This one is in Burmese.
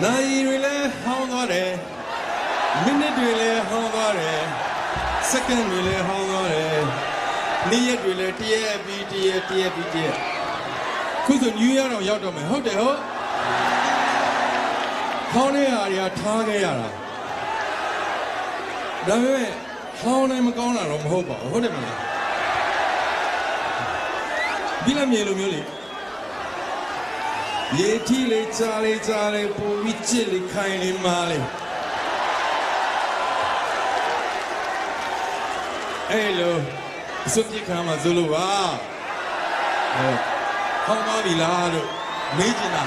နိုင်တွေလည်းဟောင်းသွားတယ်မိနစ်တွေလည်းဟောင်းသွားတယ်စက္ကန့်တွေလည်းဟောင်းသွားတယ်နေ့ရက်တွေလည်းတရက်ပြီးတရက်ခုဆိုညူးရအောင်ရောက်တော့မယ်ဟုတ်တယ်ဟုတ်ဟောင်းတဲ့ဟာတွေကထားခဲ့ရတာဒါပေမဲ့ဟောင်းနိုင်မကောင်းတာတော့မဟုတ်ပါဘူးဟုတ်တယ်မလားဒီလိုမျိုးလေရေထီလေးကြားလေးပူပြီးချစ်လေးခိုင်လေးမာလေးအဲ့လိုစွတ်ပြခါမှာဇလို့ပါဟောင်းပါပြီလားလို့မေးချင်တာ